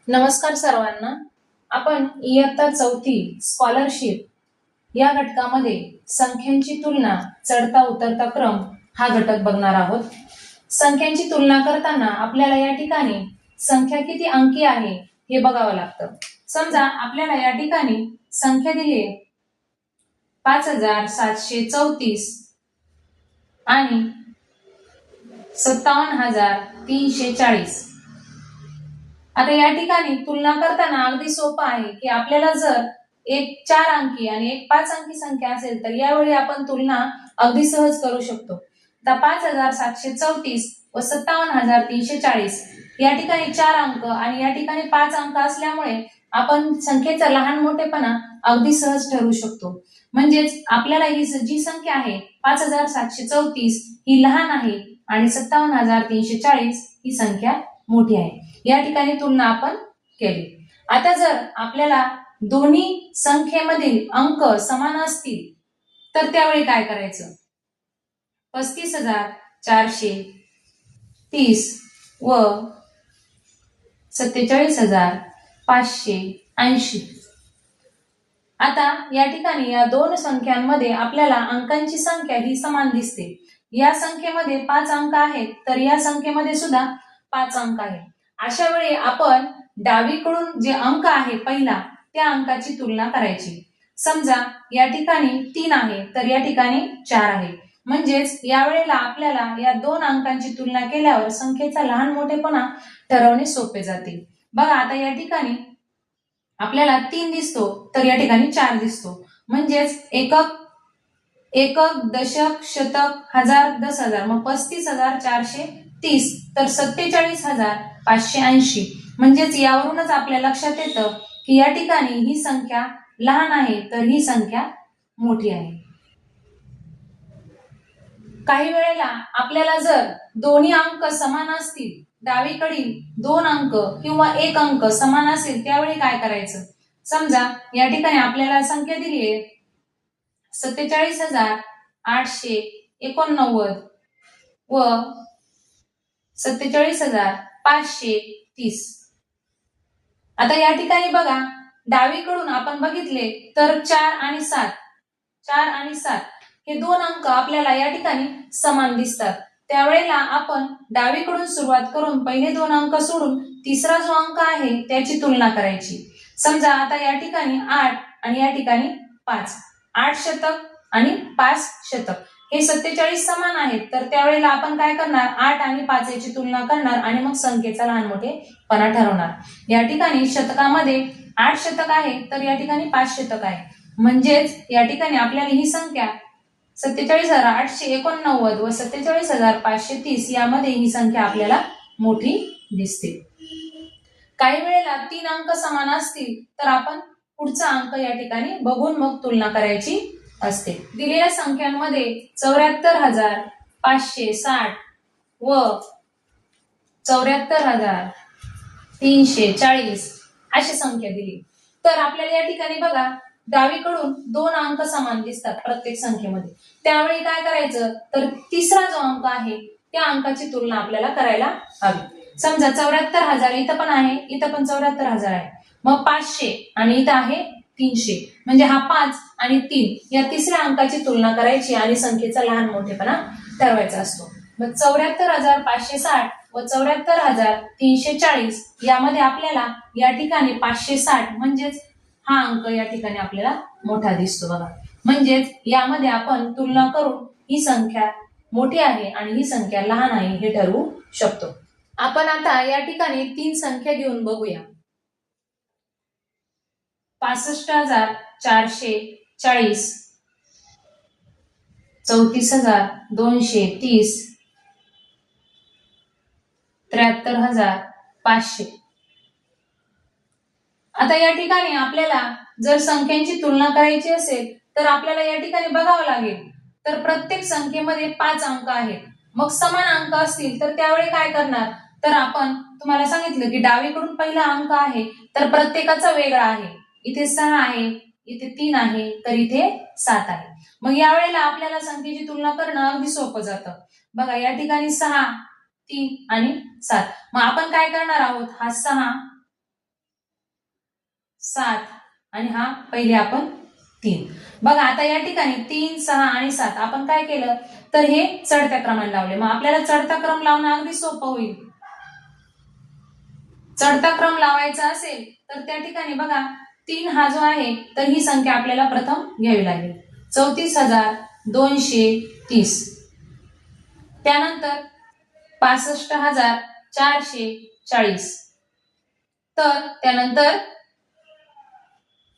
नमस्कार सर्वांना. आपण इयत्ता चौथी स्कॉलरशिप या घटकामध्ये संख्यांची तुलना चढता उतरता क्रम हा घटक बघणार आहोत. संख्यांची तुलना करताना आपल्याला या ठिकाणी संख्या किती अंकी आहे हे बघावं लागतं. समजा आपल्याला या ठिकाणी संख्या दिली आहे 5734 आणि 57340. आता या ठिकाणी तुलना करताना अगदी सोपं आहे की आपल्याला जर एक 4 अंकी आणि एक 5 अंकी संख्या असेल तर यावेळी आपण तुलना अगदी सहज करू शकतो. आता 5734 व 57340 या ठिकाणी 4 अंक आणि या ठिकाणी 5 अंक असल्यामुळे आपण संख्येचा लहान मोठेपणा अगदी सहज ठरवू शकतो. म्हणजेच आपल्याला ही जी संख्या आहे 5734 ही लहान आहे आणि 57340 ही संख्या मोठी आहे. या ठिकाणी तुलना आपण केली. आता जर आपल्याला दोन्ही संख्येमधील अंक समान असतील तर त्यावेळी काय करायचं? 35430 व 47580. आता या ठिकाणी या दोन संख्यांमध्ये आपल्याला अंकांची संख्या ही समान दिसते. या संख्येमध्ये 5 अंक आहेत तर या संख्येमध्ये सुद्धा 5 अंक आहेत. अशा वेळी आपण डावीकडून जे अंक आहे पहिला त्या अंकाची तुलना करायची. समजा या ठिकाणी 3 आहे तर या ठिकाणी 4 आहे. म्हणजेच यावेळेला आपल्याला या दोन अंकांची तुलना केल्यावर संख्येचा लहान मोठेपणा ठरवणे सोपे जाते. बघा आता या ठिकाणी आपल्याला 3 दिसतो तर या ठिकाणी 4 दिसतो. म्हणजेच एकक, दशक, शतक, हजार, 10,000 मग 35,430 तर 47,580. म्हणजेच यावरूनच आपल्या लक्षात येतं की या ठिकाणी ही संख्या लहान आहे तर ही संख्या मोठी आहे. काही वेळेला आपल्याला जर दोन्ही अंक समान असतील, डावीकडील 2 अंक किंवा 1 अंक समान असेल त्यावेळी काय करायचं? समजा या ठिकाणी आपल्याला संख्या दिली आहे 47,889 व 47,530. आता या ठिकाणी बघा डावीकडून आपण बघितले तर 4 आणि 7 हे दोन अंक आपल्याला या ठिकाणी समान दिसतात. त्यावेळेला आपण डावीकडून सुरुवात करून पहिले 2 अंक सोडून तिसरा जो अंक आहे त्याची तुलना करायची. समजा आता या ठिकाणी 8 आणि या ठिकाणी 5. 8 शतक आणि 5 शतक हे 47 समान आहेत तर त्यावेळेला आपण काय करणार? 8 आणि 5 याची तुलना करणार आणि मग संख्येचा लहान मोठेपणा ठरवणार. या ठिकाणी शतकामध्ये 8 शतक आहे तर या ठिकाणी 5 शतक आहे. म्हणजेच या ठिकाणी आपल्याला ही संख्या 47,889 व 47,530 यामध्ये ही संख्या आपल्याला मोठी दिसते. काही वेळेला 3 अंक समान असतील तर आपण पुढचा अंक या ठिकाणी बघून मग तुलना करायची असते. दिलेल्या संख्यांमध्ये 74,560 व 74,340 अशी संख्या दिली तर आपल्याला या ठिकाणी बघा डावीकडून 2 अंक समान दिसतात प्रत्येक संख्येमध्ये. त्यावेळी काय करायचं? तर तिसरा जो अंक आहे त्या अंकाची तुलना आपल्याला करायला हवी. समजा 74,000 इथं पण आहे, इथं पण 74,000 आहे. मग 500 आणि इथं आहे 300. म्हणजे हा 5 आणि 3 या तिसऱ्या अंकाची तुलना करायची आणि संख्येचा लहान मोठेपणा ठरवायचा असतो. मग 74,560 व 74,340 यामध्ये आपल्याला या ठिकाणी 560 म्हणजेच हा अंक या ठिकाणी आपल्याला मोठा दिसतो बघा. म्हणजेच यामध्ये आपण तुलना करून ही संख्या मोठी आहे आणि ही संख्या लहान आहे हे ठरवू शकतो. आपण आता या ठिकाणी 3 संख्या घेऊन बघूया. 65,440, 34,230, 73,500. आता या ठिकाणी आपल्याला जर संख्यांची तुलना करायची असेल तर आपल्याला या ठिकाणी बघावं लागेल तर प्रत्येक संख्येमध्ये 5 अंक आहेत. मग समान अंक असतील तर त्यावेळी काय करणार? तर आपण तुम्हाला सांगितलं की डावीकडून पहिला अंक आहे तर प्रत्येकाचा वेगळा आहे. इथे 6 आहे, इथे 3 आहे तर इथे 7 आहे. मग यावेळेला आपल्याला संख्येची तुलना करणं अगदी सोपं जातं. बघा या ठिकाणी 6, 3 आणि 7. मग आपण काय करणार आहोत? हा 6 7 आणि हा पहिले आपण 3. बघा आता या ठिकाणी 3, 6 आणि 7 आपण काय केलं तर हे चढत्या क्रमाने लावले. मग आपल्याला चढता क्रम लावणं अगदी सोपं होईल. चढता क्रम लावायचा असेल तर त्या ठिकाणी बघा 3 हा जो आहे तर ही संख्या आपल्याला प्रथम घ्यावी लागेल. 34,230. त्यानंतर 65,440. तर त्यानंतर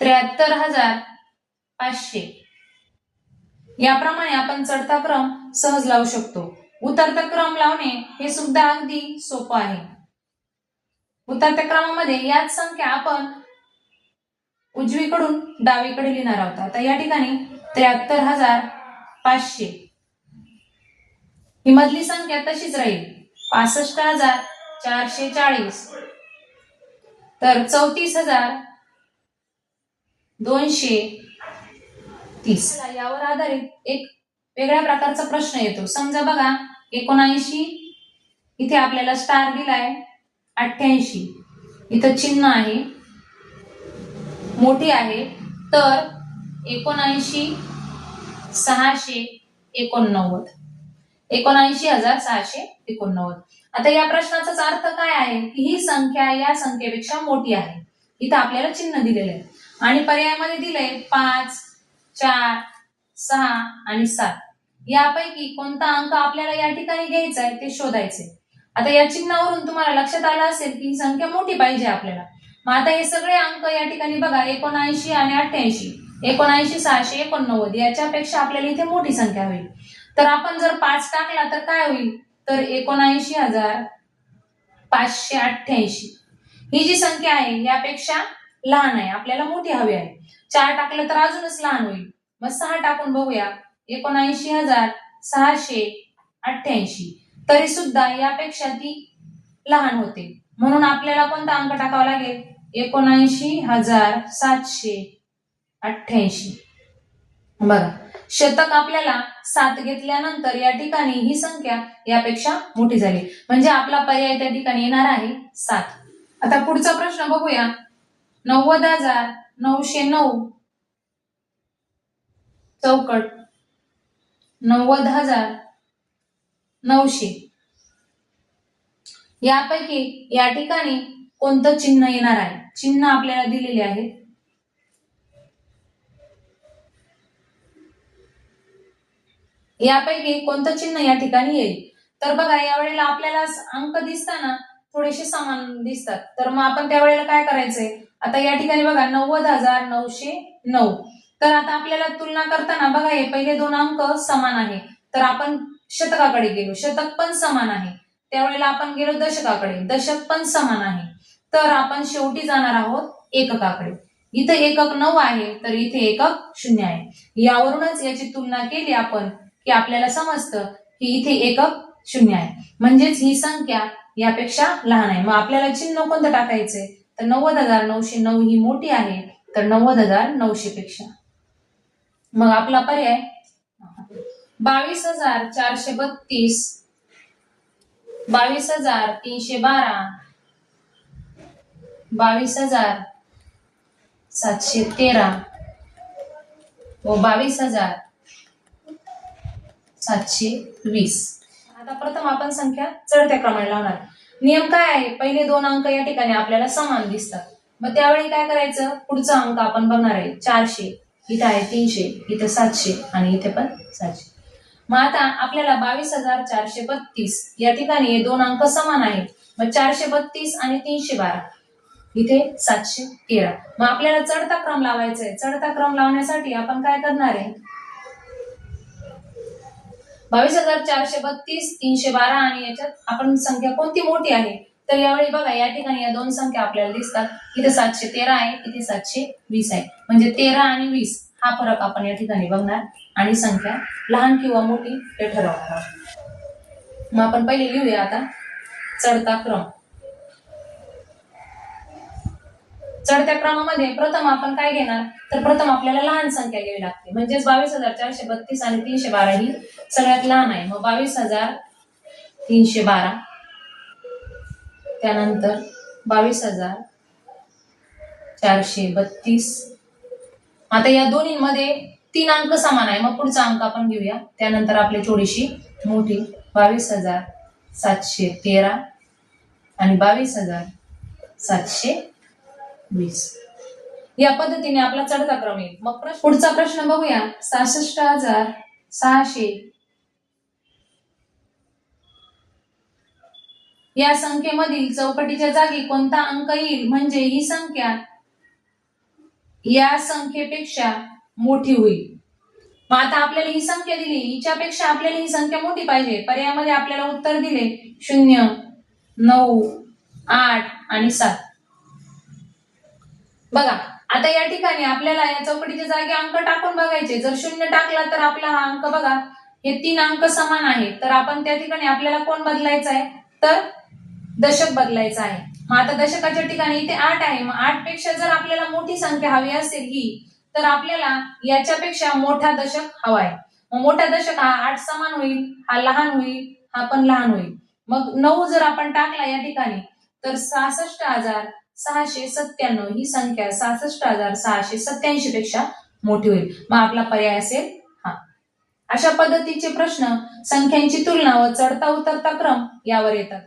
73,500. याप्रमाणे आपण चढता क्रम सहज लावू शकतो. उतरता क्रम लावणे हे सुद्धा अगदी सोपं आहे. उतरत्या क्रमामध्ये याच संख्या आपण उजवीकडून डावीकडे लिहिणार आहोत. आता या ठिकाणी 73,500 ही मधली संख्या तशीच राहील. 65,440 तर 34,230. यावर आधारित एक वेगळ्या प्रकारचा प्रश्न येतो. समजा बघा 79 इथे आपल्याला स्टार दिलाय, 88 इथं चिन्ह आहे, मोठी आहे, तर 79,689. 79,689. आता या प्रश्नाचा अर्थ काय आहे की ही संख्या या संख्येपेक्षा मोठी आहे. इथं आपल्याला चिन्ह दिलेलं आहे आणि पर्यायामध्ये दिलंय 5, 4, 6 आणि 7. यापैकी कोणता अंक आपल्याला या ठिकाणी घ्यायचा आहे ते शोधायचे. आता या चिन्हावरून तुम्हाला लक्षात आलं असेल की ही संख्या मोठी पाहिजे आपल्याला. मग आता हे सगळे अंक या ठिकाणी बघा 79 आणि 88, 79,689 याच्यापेक्षा आपल्याला इथे मोठी संख्या होईल. तर आपण जर 5 टाकला तर काय होईल तर 79,588. ही जी संख्या आहे यापेक्षा लहान आहे, आपल्याला मोठी हवी आहे. 4 टाकलं तर अजूनच लहान होईल. मग 6 टाकून बघूया 79,688. तरी सुद्धा यापेक्षा ती लहान होते. म्हणून आपल्याला कोणता अंक टाकावा लागेल 79,788. बघा शतक आपल्याला 7 घेतल्यानंतर या ठिकाणी ही संख्या यापेक्षा मोठी झाली, म्हणजे आपला पर्याय त्या ठिकाणी येणार आहे 7. आता पुढचा प्रश्न बघूया. 90,909 चौकट 90,900 यापैकी या ठिकाणी कोणतं चिन्ह येणार आहे. चिन्ह आपल्याला दिलेले आहे. यापैकी कोणतं चिन्ह या ठिकाणी येईल. तर बघा यावेळेला आपल्याला अंक दिसताना थोडेसे समान दिसतात. तर मग आपण त्यावेळेला काय करायचंय. आता या ठिकाणी बघा 90,909. तर आता आपल्याला तुलना करताना बघा हे पहिले दोन अंक समान आहे, तर आपण शतकाकडे गेलो, शतक पण समान आहे. त्यावेळेला आपण गेलो दशकाकडे, दशक पण समान आहे. तर आपण शेवटी जाणार आहोत एककाकडे. इथे एकक 9 आहे तर इथे एकक 0 आहे. यावरूनच याची तुलना केली आपण की आपल्याला समजतं की इथे एकक 0 आहे, म्हणजेच ही संख्या यापेक्षा लहान आहे. मग आपल्याला चिन्ह कोणतं टाकायचंय तर 90,909 ही मोठी आहे तर 90,900 पेक्षा. मग आपला पर्याय 22,432, 22,312, 22,713 व 22,720. आता प्रथम आपण संख्या चढत्या क्रमाने लावणार. नियम काय आहे, पहिले दोन अंक या ठिकाणी आपल्याला समान दिसतात. मग त्यावेळी काय करायचं, पुढचा अंक आपण बघणार आहे 400, इथे आहे 300, इथे 700 आणि इथे पण 700. मग आता आपल्याला 22,432 या ठिकाणी हे दोन अंक समान आहेत. मग 432 आणि 312 इथे 713. मग आपल्याला चढता क्रम लावायचा आहे. चढता क्रम लावण्यासाठी आपण काय करणार आहे, 22,432, 312 आणि याच्यात आपण संख्या कोणती मोठी आहे. तर यावेळी बघा या ठिकाणी या दोन संख्या आपल्याला दिसतात. इथे 713 आहे, इथे 720 आहे, म्हणजे 13 आणि 20 हा फरक आपण या ठिकाणी बघणार आणि संख्या लहान किंवा मोठी ते ठरवणार. मग आपण पहिले लिहूया आता चढता क्रम. चढत्या क्रमामध्ये प्रथम आपण काय घेणार तर प्रथम आपल्याला लहान संख्या घ्यावी लागते, म्हणजेच 22,432 आणि 312 ही सगळ्यात लहान आहे. मग 22,312, त्यानंतर 22,432 432. आता या दोन्हीमध्ये 3 अंक समान आहे, मग पुढचा अंक आपण घेऊया. त्यानंतर आपली थोडीशी मोठी 22,713 आणि 22,720. या पद्धतीने आपला चढता क्रम येईल. मग पुढचा प्रश्न बघूया. 66,600 या संख्येमधील चौकटीच्या जागी कोणता अंक येईल म्हणजे ही संख्या या संख्येपेक्षा मोठी होईल. मग आता आपल्याला ही संख्या दिली, हिच्यापेक्षा आपल्याला ही संख्या मोठी पाहिजे. पर्यायामध्ये आपल्याला उत्तर दिले 0, 9, 8 आणि 7. बघा आता या ठिकाणी आपल्याला या चौकटीच्या जागी अंक टाकून बघायचे. जर 0 टाकला तर आपला हा अंक बघा, हे 3 अंक समान आहेत, तर आपण त्या ठिकाणी आपल्याला कोण बदलायचं आहे, तर दशक बदलायचं आहे. मग आता दशकाच्या ठिकाणी इथे 8 आहे. मग 8 पेक्षा जर आपल्याला मोठी संख्या हवी असेल ही, तर आपल्याला याच्यापेक्षा मोठा दशक हवा आहे. मग मोठा दशक हा 8 समान होईल, हा लहान होईल, हा पण लहान होईल. मग 9 जर आपण टाकला या ठिकाणी तर 66,697 ही संख्या 66,687 पेक्षा मोठी होईल. मग आपला पर्याय असेल हा. अशा पद्धतीचे प्रश्न संख्यांची तुलना व चढता उतरता क्रम यावर येतात.